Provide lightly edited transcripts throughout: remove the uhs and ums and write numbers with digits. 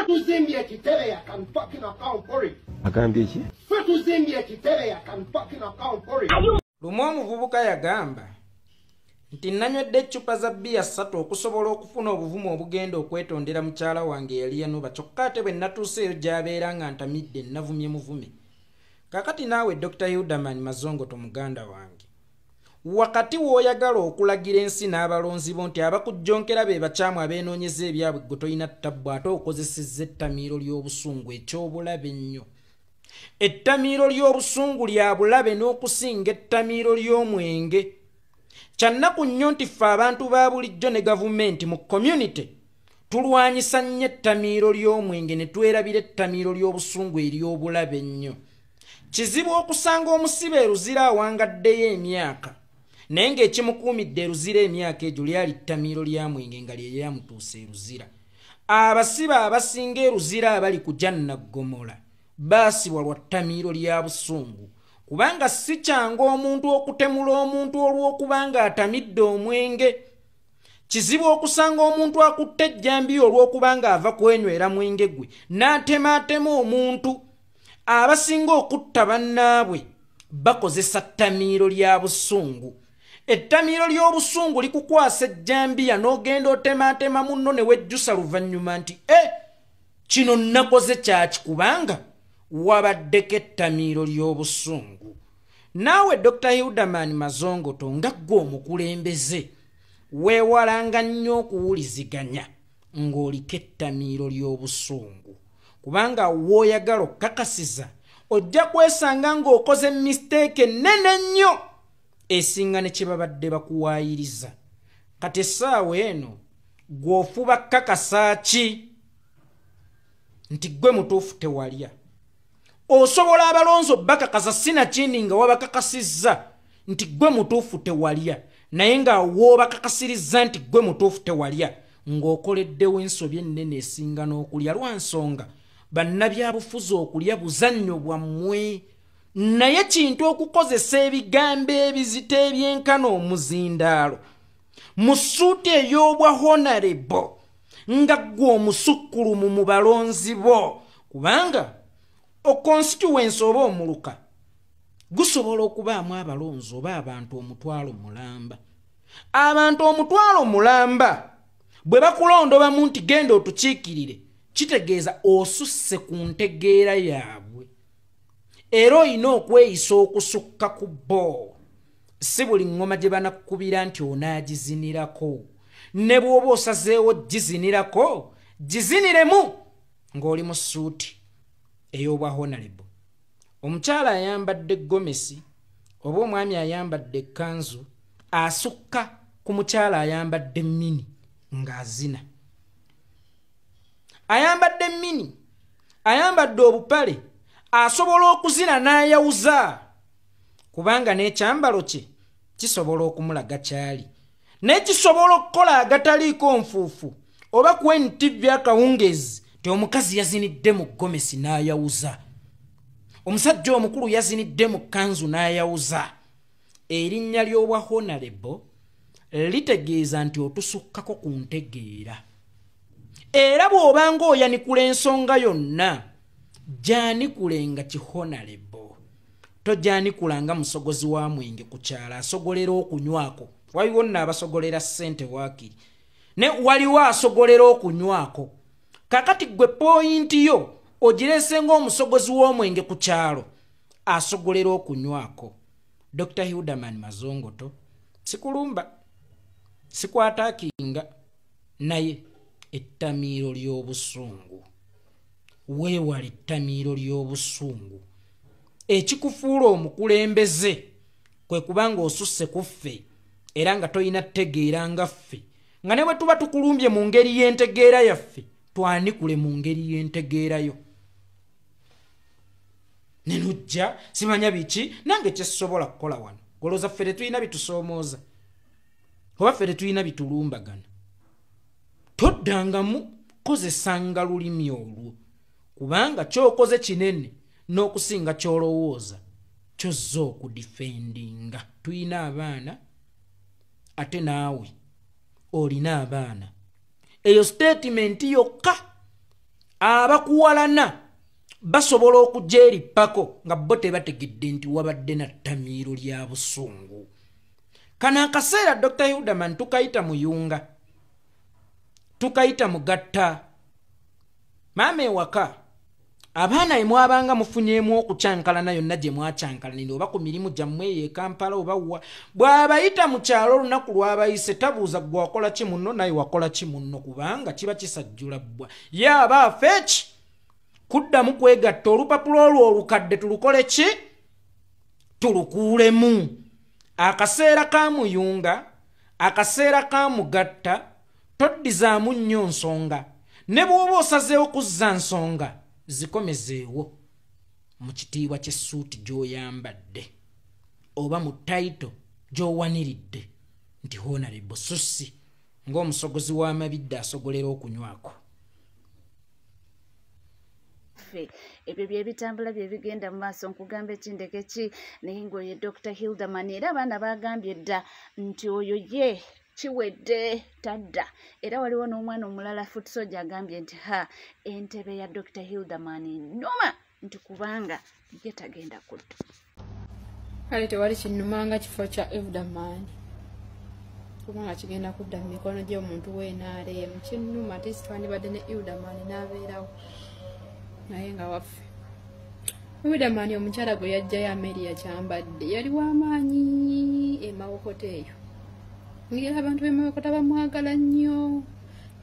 tuzimbye ekitebe ya can fucking account for it. Agambye ki? Tuzimbye ekitebe ya can fucking account for it. Lumu omuvubuka yagamba nti nanywedde eccupa za bbiya 3 okusobola okufuna obuvumu obugenda okwetondera mukyala wange yali yanuba kyokka ate bwe natuuseeyo gy'abeera nga ntamidde navumye muvume. Kakati naawe Dr. Hildaman Mazongoto muganda wange, wakati w'oyagala okulagira ensi n'abalonzi bo nti abakujjonkera be bakyamu abeenoonyeza ebyabwe gwe tolina ttabbu ate okozesezza ettamiiro ly'obusungu eky'obulabe ennyo. Ettamiiro ly'obusungu lya bulabe n'okusinga ettamiiro ly'omwenge. Kyannaku nnyo nti ffe abantu ba bulijjo ne gavumenti mu community tulwanyisa nnyo ettamiiro ly'omwenge ne twerabira ettamiiro ly'obusungu ery'obulabe ennyo. Kizibu okusanga omusibe eruzira awangaddeyo emyaka naye ng'ekimukuumidde eruzira emyaka egyo lyali ttamiiro lya mwenge nga lye lyamutuusa eruzira. Abasibe abasinga eruzira abali ku Jannaggomola baasibwa lwa ttamiiro lya busungu, kubanga si kyangu omuntu okutemula omuntu olw'okubanga atamidde omwenge. Kizibu okusanga omuntu akutte ejjambiya olw'okubanga ava kwenywera mwenge gwe n'atemaatema omuntu. Abasinga okutta bannaabwe bakozesa ttamiiro lya busungu. Ettamiiro ly'obusungu likukwasa ejjambiya n'ogenda otemaatema munno ne wejjusa luvannyuma nti kino nakoze kyaki kubanga wabaddeko ettamiiro ly'obusungu. Naawe Dr. Hildaman Mazongoto nga ggwe omukulembeze weewalanga nnyo okuwuliziganya ng'oliko ettamiiro ly'obusungu, kubanga w'oyagala okukakasiza ojja kwesanga ng'okoze mistake ennene nnyo esinga ne kye babadde bakuwaayiriza. Kati essaawa eno gw'ofuba kkakasa ki nti gwe mutuufu tewalya? Osobola abalonzi bakakasa sinakindi nga wabakakasizza nti gwe mutuufu tewalya, naye nga w'obakakasirizza nti gwe mutuufu tewalya ng'okoleddewo ensobi ennene esinga n'okulya. Lwansonga bannabyabufuzi okulya buzannyo bwammwe, naye kintu okukozesa ebigambo ebizita ebyenkana omuzindaalo mu ssuuti ey'obwa honorable nga ggwe omusukkulumu mu balonzi bo, kubanga oconstituency oba omuluka gusobola okubaamu abalonzi oba abantu omutwalo mulamba. Abantu omutwalo mulamba bwe bakulondobamu nti genda otukiikirire, kitegeeza osusse ku ntegeera yaabwe era olina okweyisa okusukka ku bo. Si buli ngoma gye banakukubira nti onaagizinirako, ne bw'oba osazeewo gizinirako giziniremu ng'oli mu ssuuti ey'obwa honorable. Omukyala ayambadde gomesi oba omwami ayambadde ekkanzu asukka ku mukyala ayambadde mini ng'azina. Ayambadde mini, ayambadde obupale, asobola okuzina n'ayawuza, kubanga n'ekyambalo kye kisobola okumulaga kyali, naye kisobola okukola agataliiko nfuufu oba ku NTV akawungeezi nti omukazi yazinidde mu gomesi n'ayawuza, omusajja omukulu yazinidde mu kkanzu n'ayawuza. Erinnya ly'obwa honorable litegeeza nti otusukkako ku ntegeera. Era bw'obanga oyanikula ensonga yonna, gyanikulenga kihonorable. Tojanikulanga musogozi wa mwenge ku kyala asogolera okunywako. Waliwo nno abasogolera ssente waakiri, ne waliwo asogolera okunywako. Kakati gwe pointi yo ogirese ng'omusogozi w'omwenge ku kyalo asogolera okunywako. Dr. Hildaman Mazongoto sikulumba, sikwataakinga, naye ettamiiro ly'obusungu, weewale ettamiiro ly'obusungu. Ekikufuula omukulembeze kwe kubanga osusse ku ffe era nga toyina ttegeera nga ffe, nga ne bwe tuba tukulumbye mu ngeri y'entegeera yaffe twanikule mu ngeri y'entegeerayo. Ne nujja simanya biki nange kyesobola kukola wano. Golooza ffe tetulina bitusoomooza oba ffe tetulina bitulumbagana. Toddangamu kozesanga lulimi olwo, kubanga ky'okoze kinene n'okusinga ky'olowooza ky'ozza okudifendinga. Tuyina abaana ate naawe olina abaana. Eyo statement yokka abakuwalana basobola okujja eri pako nga bo tebategedde nti wabadde na ttamiiro lya busungu. Kano akaseera Dr. Hilderman tukayita muyunga, tukayita mugatta. Maama ewaka abaana emwabanga mufunyeemu okucyankalana yonna gye mwacyankalanira oba ku mirimu gyammwe eyo e Kampala oba wa bw'abayita mu kyalo olunaku lw'abayise tabuuza gwe wakola ki munno naye wakola ki munno kubanga kiba kisajjula bbwa ye aba afeeki kuddamu kwegatta olupapulo olwo olukadde tulukole ki tulukuulemu. Akaseera ka muyunga akaseera ka mugatta toddizaamu nnyo nsonga ne bw'oba osazeewo kuzza nsonga zikomezeewo mu kitiibwa ky'essuuti gy'oyambadde oba mu tayito gy'owaniridde nti Honorable Sussi ng'omusogozi w'amabidde asogolera okunywako. Ebyo bye bitambula bye bigenda mu maaso nkugamba ekindeke ki naye ng'oyo Dr. Hilderman era abaana bagambye dda nti oyo ye kiwedde tadda. Era waliwo n'omwana omulala Foot Soldier agambye nti entebe ya Dr. Hilderman nnuma nti kubanga ye tagenda kudda. Kale tewali kinnumanga kifo kya Hilderman kubanga kigenda kudda mu mikono gy'omuntu w'NRM. Kinnuma ate sitwandibadde ne Hilderman n'abeerawo naye nga waffe. Hilderman omukyala gwe yajjayo Amelia Kyambadde yali w'amaanyi e Mawokota eyo. Ngira abantu b'e Mawokota bamwagala nnyo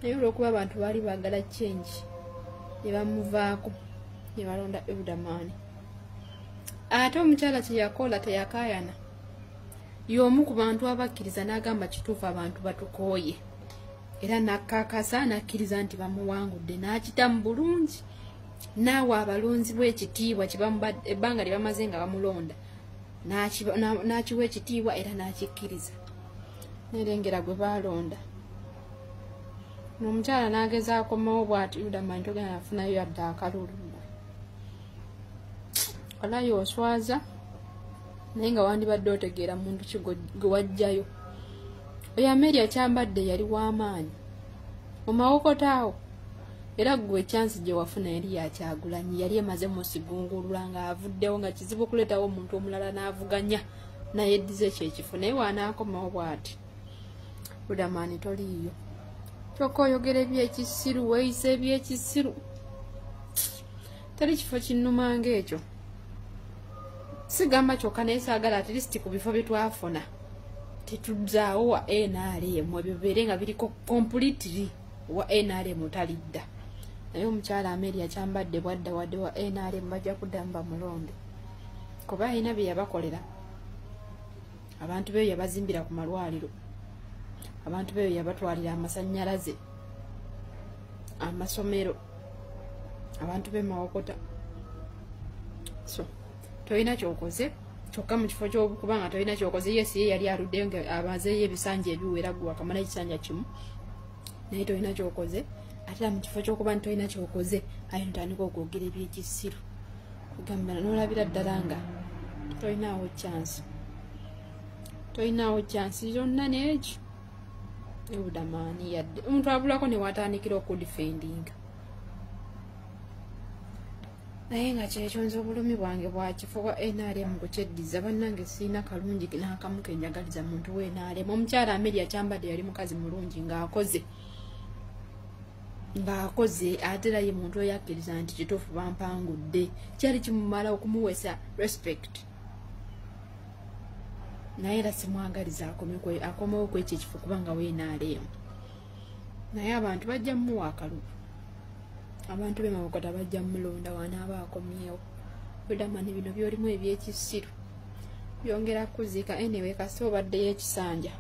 naye olw'okuba abantu baali baagala change ne bamuvaako ne balonda Hilderman. Ate omukyala kye yakola teyakaayana. Y'omu ku bantu abakkiriza n'agamba kituufu abantu batukooye era n'akkaakasa n'akkiriza nti bamuwangudde n'akitamu bulungi. Naawe abalonzi bw'ekitiibwa ebbanga lye bamaze nga bamulonda n'akiwa ekitiibwa era n'akikkiriza. Nerengera gwe baalonda n'omukyala n'agezaako mawo bw'ati Hilderman togenda nafunayo yadde akalulu. Olayo oswaza naye nga wandibadde otegeera muntu ki gwe wajjayo. Oyo Amelia Kyambadde yali w'amaanyi mu Mawokota awo era gwe chance gye wafuna yali ya Kyagulanyi yali emaze musigungulula nga avuddewo nga kizibu kuleetawo omuntu omulala n'avuganya naye eddize ekifo naye waanaakomawo bw'ati. Hilderman toliiyo kyokka oyogera ebyekisiru weeyisa ebyekisiru teri kifo kinnuma ng'ekyo. Sigamba kyokka naye saagala at least ku bifo bye twafuna tetuzzaawo wa NRM ebyo bibeere nga biriko completely wa NRM talidda. Naye omukyala Amelia Kyambadde bwadda wadde wa NRM bajja kuddamu bamulonde kuba alina bye yabakolera. Abantu beyo yabazimbira ku malwaliro, abantu beyo yabatwalira amasannyalaze, amasomero, abantu b'e Mawokota. So tolina kyokoze kyokka mu kifo ky'okubanga tolina kyokoze. Yes ye yali aluddeyo nga amazeeyo ebisanja ebiwera gwe wakamala ekisanja kimu naye tolina kyokoze. Ate mu kifo ky'okuba nti tolina kyokoze aye ntandika okwogera ebyekisiru kugamba n'olabira ddala nga tolinaawo chance yonna n'ekyo. Hilderman yadde omuntu abulako ne watandikira okudifendinga naye nga kyekyo nze obulumi bwange bwakifo bwa NRM kukyeddiza bannange siina kalungi n'akamu kenjagaliza muntu w'NRM. Omukyala Amelia Kyambadde yali mukazi mulungi ng'akoze ate era ye muntu oyo akkiriza nti kituufu bampangudde kyali kimumala okumuweesa respect naye era simwagaliza akomewo ku ekyo ekifo kubanga w'NRM. Naye abantu bajja mmuwa akalulu, abantu b'e Mawokota bajja mulonda wanaaba akomyewo. Hilderman bino byolimu ebyekisiru byongera kuziika anyway kasi obaddeyo ekisanja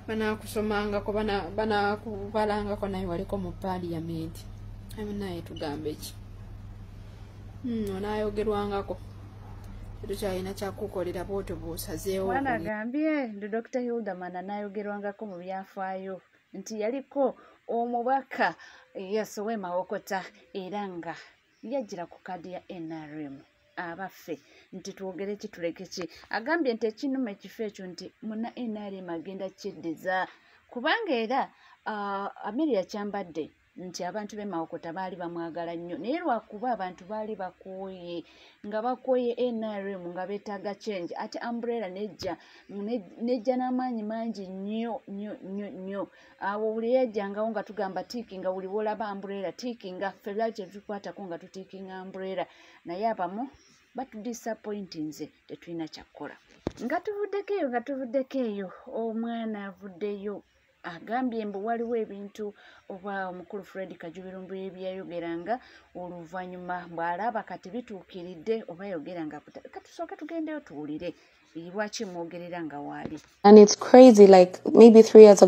banaakusomangako banaakubalangako naye waliko mu Parliament. Naye tugambe ki onaayogerwangako tukyalina kyakukolera bwotyo bw'osazeewo. Mwana agambye ndi Dr. Hilderman anaayogerwangako mu byafaayo nti yaliko omubaka yasowe Mawokota era nga yajjira ku kadi ya NRM abaffe nti twogere ki tuleke ki. Agambye nti ekinnuma ekifo ekyo nti muna NRM agenda kyeddiza kubanga era Amelia Kyambadde nti abantu b'e Mawokota baali bamwagala nnyo naye lwakuba abantu baali bakooye nga bakooye NRM nga beetaaga change ate Umbrella nejja n'amaanyi mangi nnyo awo buli yejjangawo nga tugamba tiikinga buli bw'olaba Umbrella tiikinga ffe lwaki tetukwatako nga tutiikinga Umbrella naye abamu batudisappointinze tetulina kyakkola nga tuvuddeko eyo omwana avuddeyo agambye mbu waliwo ebintu oba omukulu Fred Kajubirumbu ebyayogeranga oluvannyuma bw'alaba kati bituukiridde oba yogeranga katusooke tugendeyo tuwulire lwaki mwogerera nga waali. And it's crazy, like maybe 2 years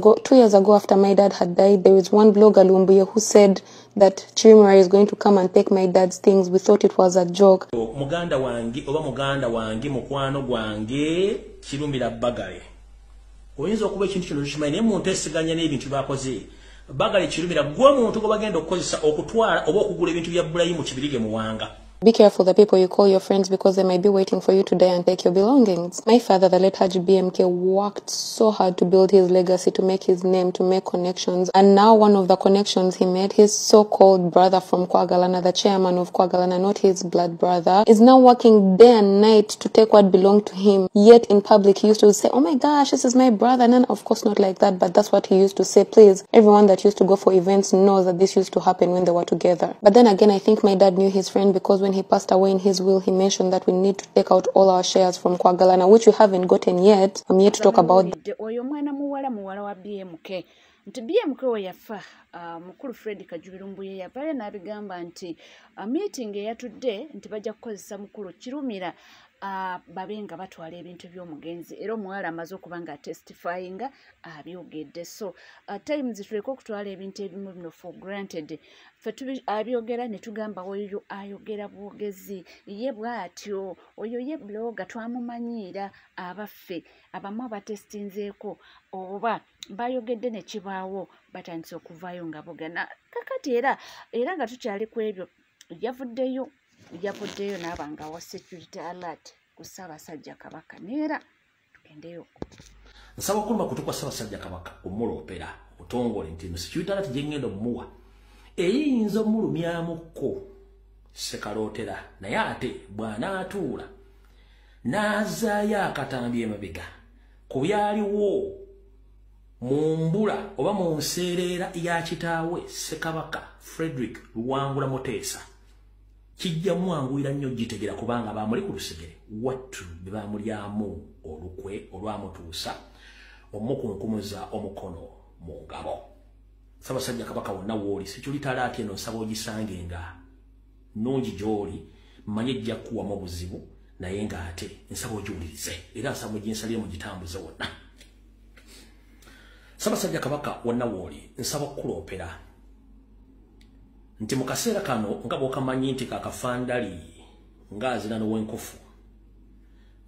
ago after my dad had died, there was one blogger, Lumbuye, who said that Chirimura is going to come and take my dad's things. We thought it was a joke. Muganda wange mukwano gwange Kirumira Bagale. Oyinza okuba ekintu kino kimanyi naye muntu esiganya n'ebintu bakoze. Bagale Kirumira gwe muntu gwe bagenda okukozesa okutwala oba okugula ebintu bya Ibrahim Kibirige Muwanga. Be careful the people you call your friends because they might be waiting for you to die and take your belongings. My father, the late Haji BMK, worked so hard to build his legacy, to make his name, to make connections. And now one of the connections he made, his so-called brother from Kwagalana, the chairman of Kwagalana, not his blood brother, is now working day and night to take what belonged to him. Yet in public, he used to say, oh my gosh, this is my brother. And then, of course, not like that, but that's what he used to say. Please, everyone that used to go for events knows that this used to happen when they were together. But then again, I think my dad knew his friend because when he passed away in his will, he mentioned that we need to take out all our shares from Kwagalana, which we haven't gotten yet. I'm yet to talk about. Oyo mwana muwala wa BMK. Nti BMK we yafa mukulu Fred Kajubirumbu ye yavayo n'abigamba nti meeting eyatudde nti bajja kukozesa mukulu Kirumira babenga batwala ebintu by'omugenzi era omuwala amaze okuba nga testifyinga abyogedde so times tuleke okutwala ebintu ebimu bino for granted ffe abyogera ne tugamba oyo ayogera bwogezi ye bw'atyo oyo ye blogger twamumanyiira abaffe abamu abatestinzeeko oba bayogedde ne kibaawo batandise okuvaayo nga bogana kakati era nga tukyali ku ebyo yavuddeyo n'abanga wa security alert ku Ssaabasajja Kabaka neera tugendeyo nsaba okuluma kutukwa Ssaabasajja Kabaka omulopera otongole nti security alert gyengenda omuwa eyinza omulumyamuko sekalootera naye ate bw'anaatuula n'azaayo akatambi emabega ku byaliwo mu mbula oba mu nseerera ya kitaawe Ssekabaka Frederick Luwangula Muteesa kijja mwanguira nnyo gitegera kubanga baamuli ku lusegere wattu be baamulyamu olukwe olwamutuusa omukunkumuza omukono mu ngabo. Ssaabasajja Kabaka wonna wooli sekyulitala ati eno nsaba ogisange nga nungi gy'oli manye ejja kuwamu obuzibu naye ng'ate nsaba ogiwulirize era nsaba oginsalire mu gitambuze wonna. Ssaabasajja Kabaka wonna wooli nsaba okukuloopera nti mu kaseera kano nga bw'okamanyi nti kakafandali ng'azina n'ow'enkofu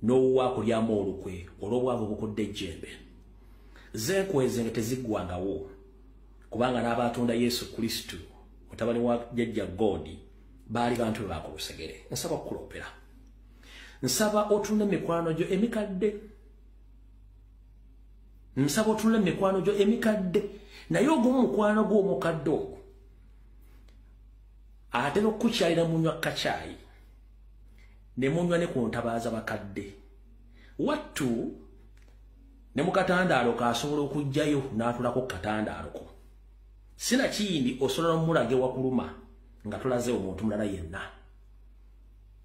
n'owuwa kulyamu olukwe olw'obwavu bukudde ejjembe zeekweze nga teziggwangawo kubanga n'abatunda Yesu Kristo mutabani wa jjajja Godi baali bantu be bakulusegere. Nsaba okukuloopera nsaba otunula emikwano gyo emikadde naye ogumu mukwano gw'omukadde ogwo atera okukukyalira munywa kacaayi ne munywa ne ku ntabaaza bakadde wattu ne mu katandaalo kaasobola okujjayo n'atulako ku katandaalo ko sina kindi osobola omulage wakuluma nga tulaze omuntu mulala yenna.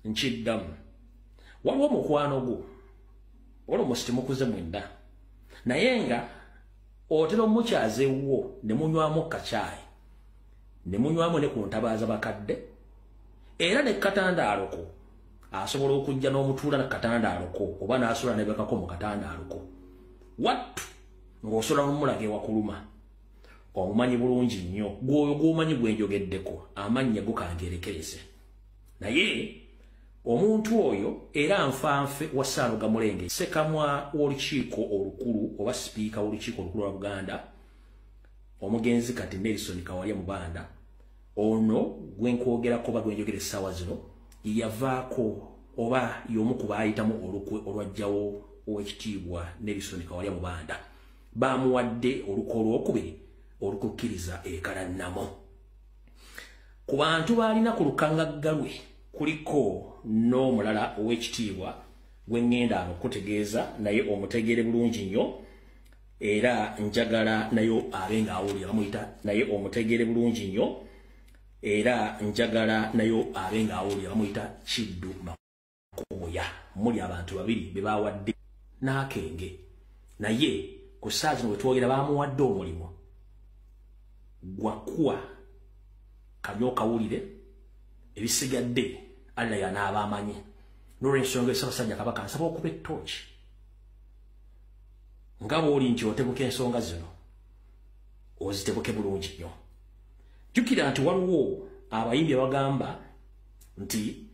Nkiddamu waliwo mukwano gwo olwomusi temukuze mwenna naye nga otera omukyazeewwo ne munywamu kacaayi ne munywamu ne ku ntabaaza bakadde era ne katandaalo ko asobola okujja n'omutuula na katandaalo ko oba n'asobola nebekako mu katandaalo ko wattu ng'osobola n'omulage wakuluma omumanyi bulungi nnyo gwoyo gw'omanyi gwenjogeddeko amannya gukangerekereze naye omuntu oyo era nfanfe wa Ssaaluga Mulenge Ssekamwa w'olukiiko olukulu oba sipiika w'olukiiko olukulu lwa Buganda omugenzi kati Nelson Kawalya Mubanda ono gwenkwogerako oba gwenjogera essaawa zino yavaako oba y'omu ku baayitamu olukwe olwajjawo ow'ekitiibwa Nelson Kawalya Mubanda baamuwadde olukwe olwokubiri olukukkiriza ekalannamo ku bantu balina ku lukangaggalwe kuliko n'omulala ow'ekitiibwa gwe ŋŋenda okutegeeza naye omutegeere bulungi nnyo era njagala nayo abenga awulira bamuyita naye omutegeere bulungi nnyo era njagala nayo abenga awulira bamuyita Kiddu Makoya. Muli abantu babiri be bawadde n'akenge naye ku ssaawa zino bwe twogera baamuwadde omulimu gwakuwa kanyo kawulire ebisigadde Allah yanaaba amanyi. N'olw'ensonga Ssaabasajja Kabaka nsaba okuba ettooki nga bw'oli nti otebuka ensonga zino ozitebuke bulungi nnyo. Jjukira nti waliwo abayimbi abagamba nti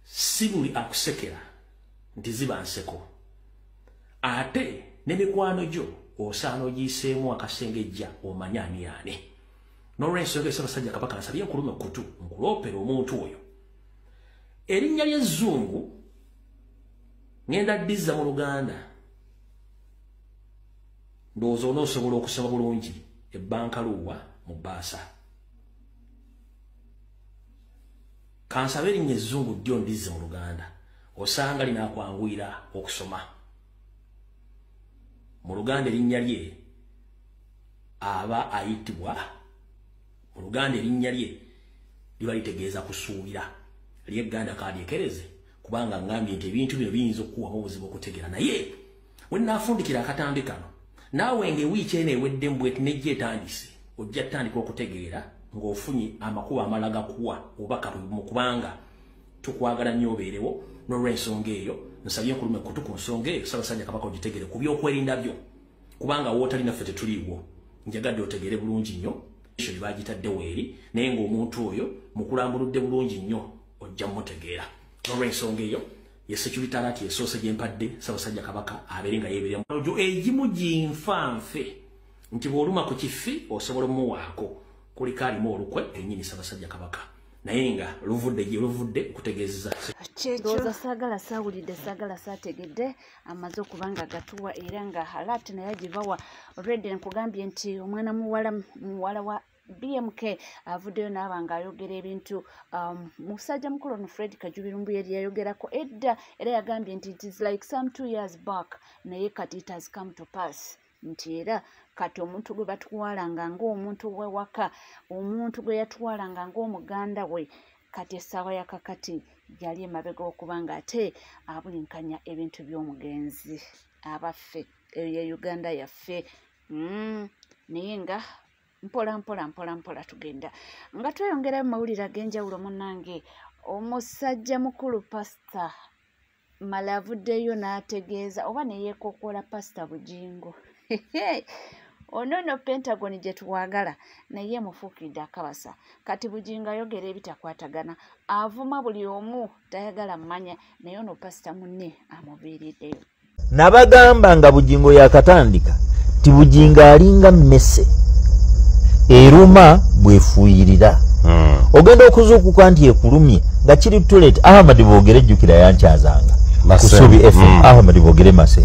si buli akusekera nti ziba nseko ate n'emikwano gyo osaana ogiyiseemu akasengejja omanye ani ani. N'olw'ensonga Ssaabasajja Kabaka nsabye nkulume kutu nkuloopera omuntu oyo erinnya ly'ezzungu ngenda ddiza mu Luganda ndowooza onoosobola okusoma bulungi ebbankaluwa mu Baasa. Kansabe erinnya ezzungu ddyo ndizze mu Luganda osanga linaakwanguyira okusoma. Mu Luganda erinnya lye aba ayitibwa mu Luganda erinnya lye liba litegeeza kusuubira ly'egganda kalyekereze kubanga ngambye nti ebintu bino biyinza okukuwamu obuzibu okutegeera naye we nnaafundikira akatambi kano naawe ng'ewiiki eno ewedde mbweti nejja etandise ojja tutandika okutegeera ng'ofunye amakubo amala gakuwa obubaka bulimu kubanga tukwagala nnyo obeerewo. N'olw'ensonga eyo nsabye nkulume kutu ku nsonga eyo Ssaabasajja Kabaka ogitegere ku by'okwerinda byo kubanga wootali naffe tetuliiwo. Njagadde otegeere bulungi nnyo ekyo bye baagitaddewo eri naye ng'omuntu oyo mukulambuludde bulungi nnyo ojja mmutegeera. N'olw'ensonga eyo ye security alert yesoose gye mpadde Ssaabasajja Kabaka abeere nga yeeberemu ojo egimu ginfanfe nti bw'oluma ku kifi osobola omuwaako kuliko alimu olukwe ennyini Ssaabasajja Kabaka naye nga luvudde gye luvudde okutegeezeza kyekyo saagala saawulidde saagala saategedde amaze okuba nga gatuwa era nga alert naye agibawa already nkugambye nti omwana muwala wa BMK avuddeyo n'aba nga ayogera ebintu musajja mukulu ono Fred Kajubirumbu yali yayogerako edda era yagambye nti it is like some 2 years back naye kati it has come to pass nti era kati omuntu gwe batwalanga ng'omuntu w'ewaka omuntu gwe yatwalanga ng'omuganda we kati essaawa ya kakati yali emabega okuba nga ate abulinkanya ebintu by'omugenzi abaffe eyo ye Uganda yaffe naye nga mpola tugenda nga tweyongerayo mu mawulire ag'enjawulo munnange. Omusajja mukulu Pastor Mala avuddeyo n'ategeeza oba ne yeekokoola Pastor Bujingo ono Pentagon gye twagala naye mufuukidde akabasa kati Bujingo ayogera ebitakwatagana avuma buli omu tayagala mmanya naye ono Pastor munne amuviiriddeyo. Nabagamba nga Bujingo yakatandika ti Bujingo alinga mmese eruma bwefuuyirira ogenda okuzuukuka nti ekulumye nga kiri toilet Ahmad Boogere jjukira yankyazanga Kusubi FM Ahmad Boogere mase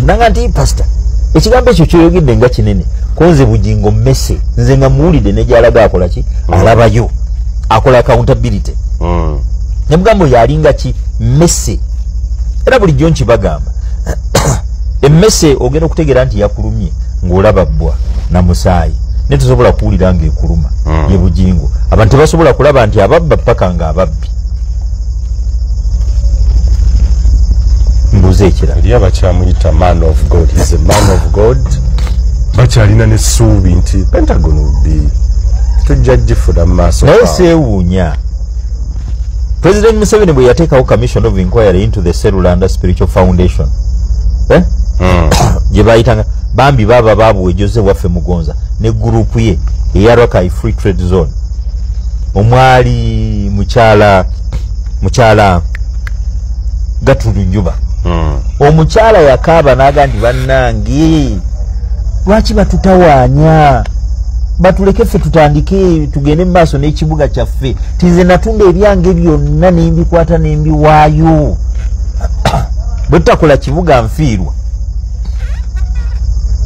nanga nti Pastor ekigambo ekyo kyoyogedde nga kinene konze Bujingo mmese nze nga muwulidde ne gyalaga akola ki alabayo akola accountability nemugambo yalinga ki mmese era bulijjo nkibagamba emmese ogenda okutegeera nti yakulumye ng'olaba bbwa na musaayi netusobola kuwulira ng'ekuluma ye Bujingo abantu tebasobola kulaba nti ababba paka nga ababbi mbuze ekirala eri abakyamuyita man of God is a man of God bakyalina n'essuubi nti Pentagon will tujja gifuna mu maaso naye seewuunya President Museveni bwe yateekawo commission of inquiry into the Serulanda Spiritual Foundation gye bayitanga bambi baba babuwe Jose waffe Mugonza ne gurupu ye eya Rakai Free Trade Zone omwali mukyala Gatundu Njuba omukyala yakaaba n'aga nti bannange lwaki batutawaanya batuleke ffe tutandike tugende mu maaso n'ekibuga kyaffe tinze natunda ebyange byonna nembikwata nembiwaayo bwe tutakola kibuga nfiirwa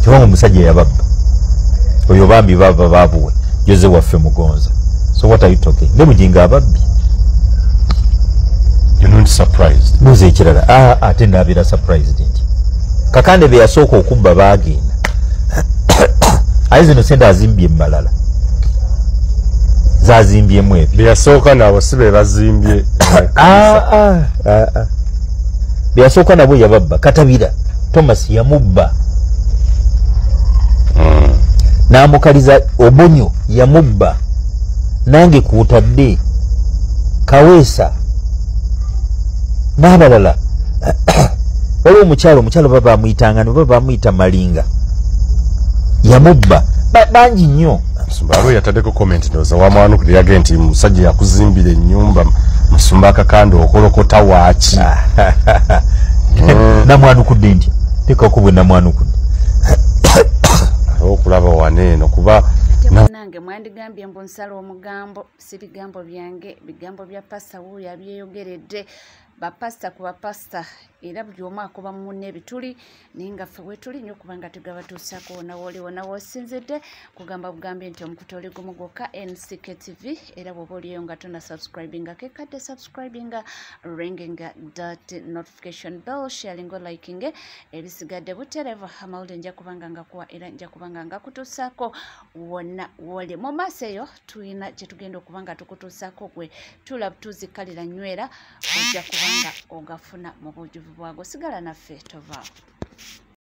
kubanga omusajja yababba oyo bambi baba babuwe Jose waffe Mugonza. So what are you talking? Ne bujinga ababbi. You're not surprised. Muze ekirala ate ndabira surprised nti Kakande be yasooka okubba baagenda aye zino sente azimbye mmalala zazimbyemu ebyo Be yasooka nabo si be bazimbye. Be yasooka nabo yababba Katabira Thomas yamubba n'amukaliza Obonyo yamubba nange kuutadde Kaweesa n'abalala waliwo omukyalo baba amuyitanga ne baba amuyita Malinga yamubba bangi nnyo. Musumba yataddeko comment ndoza wamwanukuli yage nti musajja yakuzimbira ennyumba Musumba Kakande okolokota waaki namwanukudde nti tekako bwe namwanukudde okulaba waneeno kuba nange mwandigambye mbu nsala omugambo si bigambo byange bigambo bya pasta wuuyo abyeyogeredde bapasta ku bapasta era buli omu akuba munne ebituli naye nga ffe wetuli nnyo kubanga tugaba tuusaako wona wooli wona woosinzidde kugamba bugambye nti omukutu oli gumu gwokka NCK TV era bw'oba oliyo nga tona subscribinga kekadde subscribinga ringinga that notification bell sharinga likinge ebisigadde buterevu amawulire nja kubanga ngakuwa era nja kubanga ngakutuusaako wonna wooli mu maaso eyo tulina kye tugenda okuba nga tukutuusaako gwe tuzikalira nywera ojja kubanga ogafuna mu bujjuvu bwago sigala naffe tovaawo.